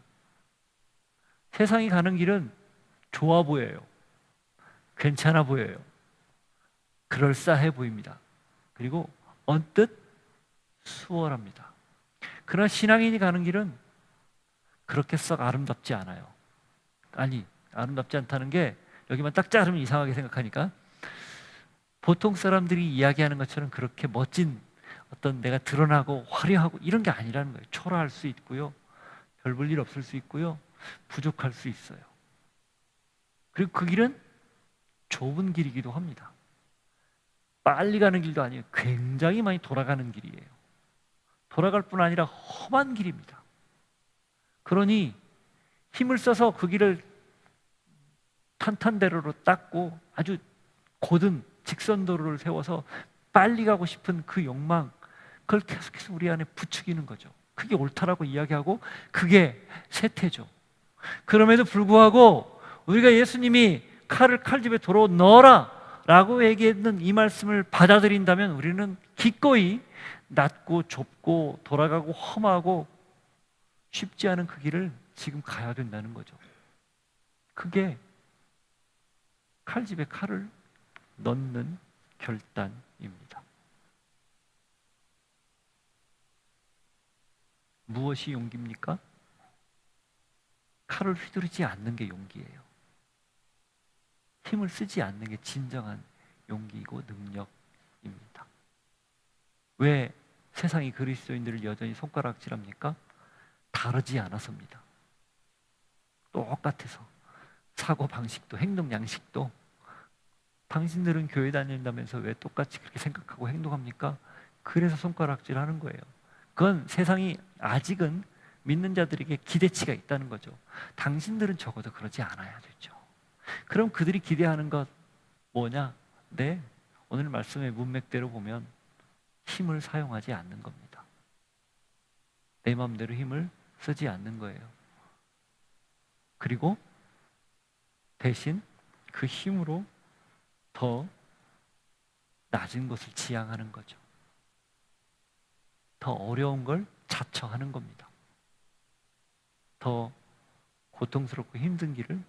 세상이 가는 길은 좋아 보여요. 괜찮아 보여요. 그럴싸해 보입니다. 그리고 언뜻 수월합니다. 그러나 신앙인이 가는 길은 그렇게 썩 아름답지 않아요. 아니, 아름답지 않다는 게 여기만 딱 자르면 이상하게 생각하니까 보통 사람들이 이야기하는 것처럼 그렇게 멋진 어떤 내가 드러나고 화려하고 이런 게 아니라는 거예요. 초라할 수 있고요. 별 볼 일 없을 수 있고요. 부족할 수 있어요. 그리고 그 길은 좁은 길이기도 합니다. 빨리 가는 길도 아니에요. 굉장히 많이 돌아가는 길이에요. 돌아갈 뿐 아니라 험한 길입니다. 그러니 힘을 써서 그 길을 탄탄대로로 닦고 아주 곧은 직선도로를 세워서 빨리 가고 싶은 그 욕망, 그걸 계속해서 우리 안에 부추기는 거죠. 그게 옳다라고 이야기하고 그게 세태죠. 그럼에도 불구하고 우리가 예수님이 칼을 칼집에 도로 넣어라 라고 얘기했는 이 말씀을 받아들인다면 우리는 기꺼이 낮고 좁고 돌아가고 험하고 쉽지 않은 그 길을 지금 가야 된다는 거죠. 그게 칼집에 칼을 넣는 결단입니다. 무엇이 용기입니까? 칼을 휘두르지 않는 게 용기예요. 힘을 쓰지 않는 게 진정한 용기이고 능력입니다. 왜 세상이 그리스도인들을 여전히 손가락질합니까? 다르지 않아서입니다. 똑같아서 사고 방식도 행동 양식도. 당신들은 교회 다닌다면서 왜 똑같이 그렇게 생각하고 행동합니까? 그래서 손가락질하는 거예요. 그건 세상이 아직은 믿는 자들에게 기대치가 있다는 거죠. 당신들은 적어도 그러지 않아야 되죠. 그럼 그들이 기대하는 것 뭐냐? 네, 오늘 말씀의 문맥대로 보면 힘을 사용하지 않는 겁니다. 내 마음대로 힘을 쓰지 않는 거예요. 그리고 대신 그 힘으로 더 낮은 것을 지향하는 거죠. 더 어려운 걸 자처하는 겁니다. 더 고통스럽고 힘든 길을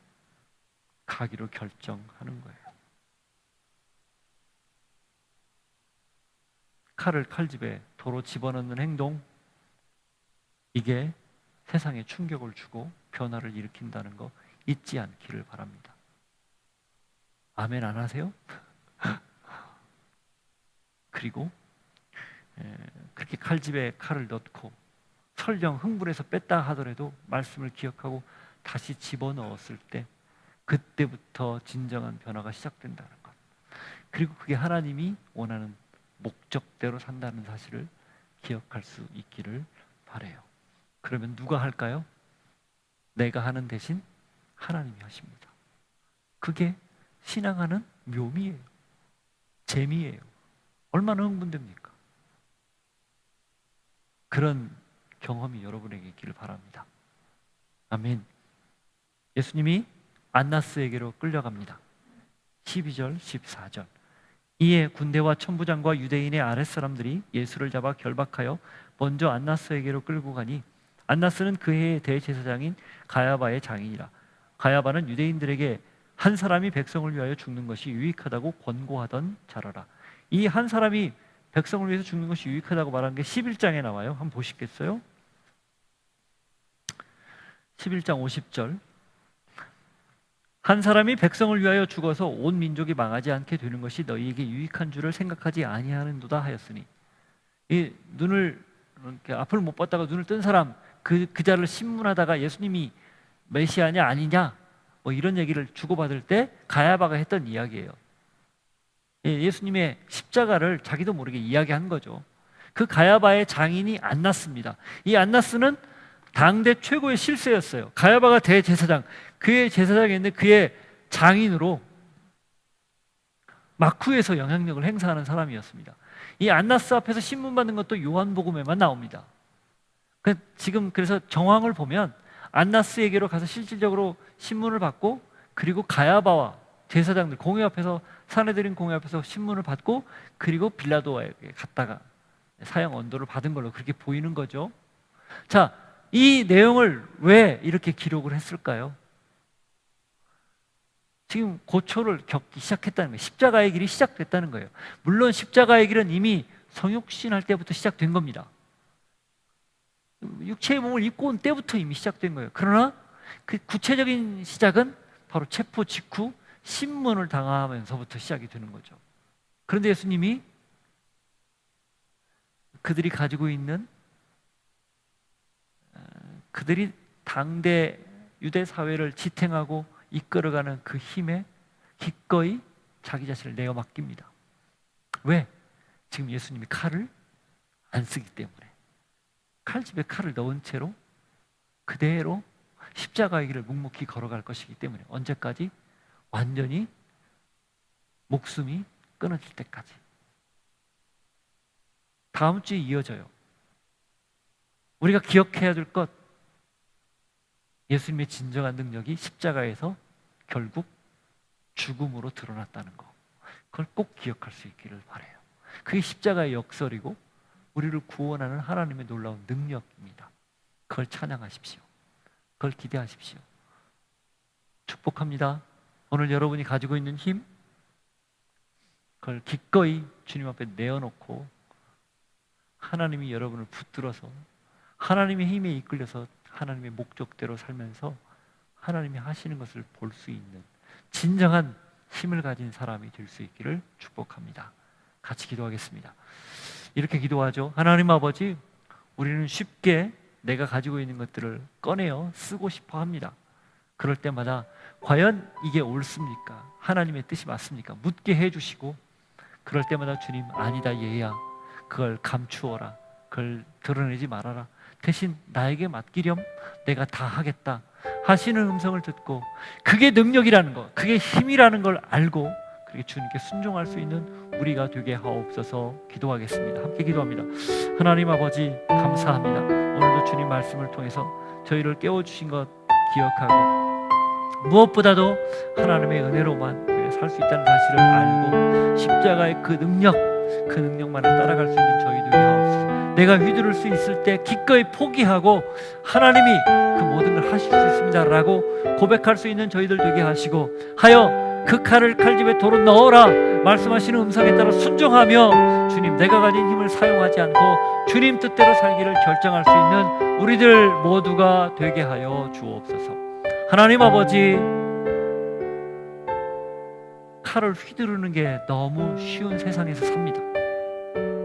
가기로 결정하는 거예요. 칼을 칼집에 도로 집어넣는 행동, 이게 세상에 충격을 주고 변화를 일으킨다는 거 잊지 않기를 바랍니다. 아멘 안 하세요? 그리고 그렇게 칼집에 칼을 넣고 설령 흥분해서 뺐다 하더라도 말씀을 기억하고 다시 집어넣었을 때 그때부터 진정한 변화가 시작된다는 것. 그리고 그게 하나님이 원하는 목적대로 산다는 사실을 기억할 수 있기를 바라요. 그러면 누가 할까요? 내가 하는 대신 하나님이 하십니다. 그게 신앙하는 묘미예요. 재미예요. 얼마나 흥분됩니까? 그런 경험이 여러분에게 있기를 바랍니다. 아멘. 예수님이 안나스에게로 끌려갑니다. 12절, 14절. 이에 군대와 천부장과 유대인의 아랫사람들이 예수를 잡아 결박하여 먼저 안나스에게로 끌고 가니 안나스는 그 해의 대제사장인 가야바의 장인이라. 가야바는 유대인들에게 한 사람이 백성을 위하여 죽는 것이 유익하다고 권고하던 자라라. 이 한 사람이 백성을 위해서 죽는 것이 유익하다고 말하는 게 11장에 나와요. 한번 보시겠어요? 11장 50절. 한 사람이 백성을 위하여 죽어서 온 민족이 망하지 않게 되는 것이 너희에게 유익한 줄을 생각하지 아니하는도다 하였으니, 이 눈을 이렇게 앞을 못 봤다가 눈을 뜬 사람, 그 자를 신문하다가 예수님이 메시아냐 아니냐 뭐 이런 얘기를 주고받을 때 가야바가 했던 이야기예요. 예수님의 십자가를 자기도 모르게 이야기한 거죠. 그 가야바의 장인이 안나스입니다. 이 안나스는 당대 최고의 실세였어요. 가야바가 대제사장, 그의 제사장이었는데 그의 장인으로 마쿠에서 영향력을 행사하는 사람이었습니다. 이 안나스 앞에서 신문 받는 것도 요한복음에만 나옵니다. 지금 그래서 정황을 보면 안나스에게로 가서 실질적으로 신문을 받고, 그리고 가야바와 제사장들 공회 앞에서, 사내들인 공회 앞에서 신문을 받고, 그리고 빌라도에게 갔다가 사형 언도를 받은 걸로 그렇게 보이는 거죠. 자, 이 내용을 왜 이렇게 기록을 했을까요? 지금 고초를 겪기 시작했다는 거예요. 십자가의 길이 시작됐다는 거예요. 물론 십자가의 길은 이미 성육신할 때부터 시작된 겁니다. 육체의 몸을 입고 온 때부터 이미 시작된 거예요. 그러나 그 구체적인 시작은 바로 체포 직후 신문을 당하면서부터 시작이 되는 거죠. 그런데 예수님이 그들이 가지고 있는, 그들이 당대 유대 사회를 지탱하고 이끌어가는 그 힘에 기꺼이 자기 자신을 내어 맡깁니다. 왜? 지금 예수님이 칼을 안 쓰기 때문에. 칼집에 칼을 넣은 채로 그대로 십자가의 길을 묵묵히 걸어갈 것이기 때문에. 언제까지? 완전히 목숨이 끊어질 때까지. 다음 주에 이어져요. 우리가 기억해야 될 것, 예수님의 진정한 능력이 십자가에서 결국 죽음으로 드러났다는 거. 그걸 꼭 기억할 수 있기를 바라요. 그게 십자가의 역설이고 우리를 구원하는 하나님의 놀라운 능력입니다. 그걸 찬양하십시오. 그걸 기대하십시오. 축복합니다. 오늘 여러분이 가지고 있는 힘, 그걸 기꺼이 주님 앞에 내어놓고 하나님이 여러분을 붙들어서 하나님의 힘에 이끌려서 하나님의 목적대로 살면서 하나님이 하시는 것을 볼 수 있는 진정한 힘을 가진 사람이 될 수 있기를 축복합니다. 같이 기도하겠습니다. 이렇게 기도하죠. 하나님 아버지, 우리는 쉽게 내가 가지고 있는 것들을 꺼내어 쓰고 싶어 합니다. 그럴 때마다 과연 이게 옳습니까? 하나님의 뜻이 맞습니까? 묻게 해주시고, 그럴 때마다 주님, 아니다 얘야, 그걸 감추어라, 그걸 드러내지 말아라, 대신 나에게 맡기렴, 내가 다 하겠다 하시는 음성을 듣고, 그게 능력이라는 것, 그게 힘이라는 걸 알고 그렇게 주님께 순종할 수 있는 우리가 되게 하옵소서. 기도하겠습니다. 함께 기도합니다. 하나님 아버지, 감사합니다. 오늘도 주님 말씀을 통해서 저희를 깨워주신 것 기억하고, 무엇보다도 하나님의 은혜로만 우리가 살 수 있다는 사실을 알고, 십자가의 그 능력만을 따라갈 수 있는 저희 되게 하옵소서. 내가 휘두를 수 있을 때 기꺼이 포기하고 하나님이 그 모든 걸 하실 수 있습니다 라고 고백할 수 있는 저희들 되게 하시고, 하여 그 칼을 칼집에 도로 넣어라 말씀하시는 음성에 따라 순종하며 주님, 내가 가진 힘을 사용하지 않고 주님 뜻대로 살기를 결정할 수 있는 우리들 모두가 되게 하여 주옵소서. 하나님 아버지, 칼을 휘두르는 게 너무 쉬운 세상에서 삽니다.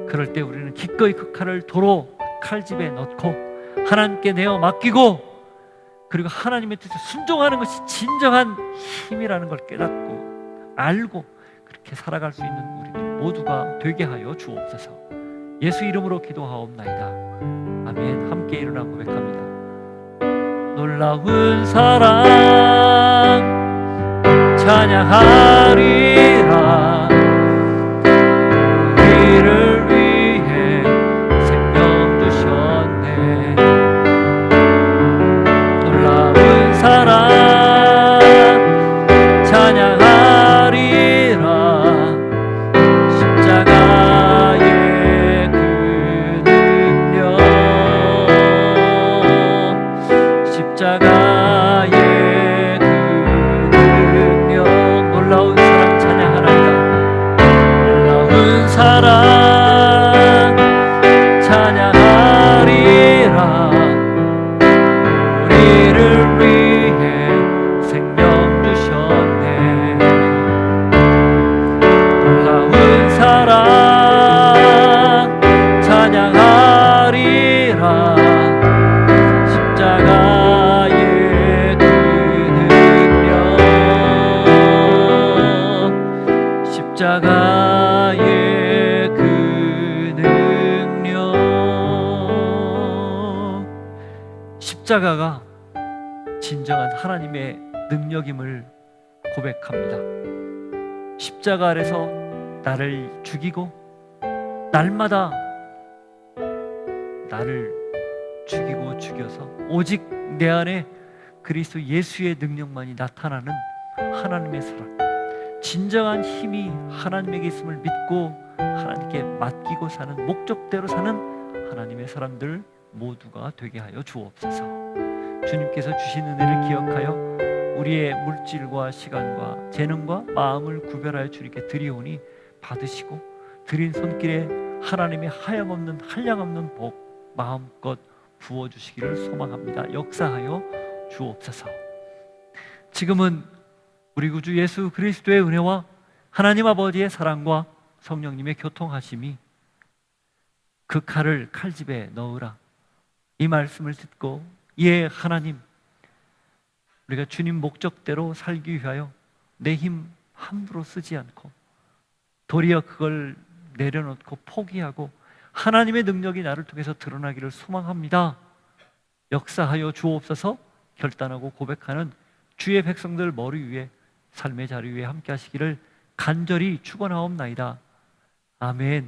그럴 때 우리는 기꺼이 그 칼을 도로 칼집에 넣고 하나님께 내어 맡기고, 그리고 하나님의 뜻에 순종하는 것이 진정한 힘이라는 걸 깨닫고 알고 그렇게 살아갈 수 있는 우리들 모두가 되게 하여 주옵소서. 예수 이름으로 기도하옵나이다. 아멘. 함께 일어나 고백합니다. 놀라운 사랑 찬양하리라. 우리를 위해 생명 주셨네. 놀라운 사랑 찬양하리라. 십자가의 그 능력, 십자가의 그 능력. 놀라운 사랑 찬양하리라. 놀라운 사랑 찬양하리라. 우리를 위해 생명 주셨네. 놀라운 사랑 찬양하리라. 십자가의 그 능력, 십자가의 그 능력. 십자가가 진정한 하나님의 능력임을 고백합니다. 십자가 아래서 나를 죽이고 날마다 나를 죽이고 죽여서 오직 내 안에 그리스도 예수의 능력만이 나타나는 하나님의 사랑, 진정한 힘이 하나님에게 있음을 믿고 하나님께 맡기고 사는, 목적대로 사는 하나님의 사람들 모두가 되게 하여 주옵소서. 주님께서 주신 은혜를 기억하여 우리의 물질과 시간과 재능과 마음을 구별하여 주님께 드리오니 받으시고, 드린 손길에 하나님의 하염없는 한량없는 복 마음껏 부어주시기를 소망합니다. 역사하여 주옵소서. 지금은 우리 구주 예수 그리스도의 은혜와 하나님 아버지의 사랑과 성령님의 교통하심이 그 칼을 칼집에 넣으라, 이 말씀을 듣고, 예 하나님, 우리가 주님 목적대로 살기 위하여 내 힘 함부로 쓰지 않고 도리어 그걸 내려놓고 포기하고 하나님의 능력이 나를 통해서 드러나기를 소망합니다. 역사하여 주옵소서. 결단하고 고백하는 주의 백성들 머리 위에, 삶의 자리 위에 함께 하시기를 간절히 축원하옵나이다. 아멘.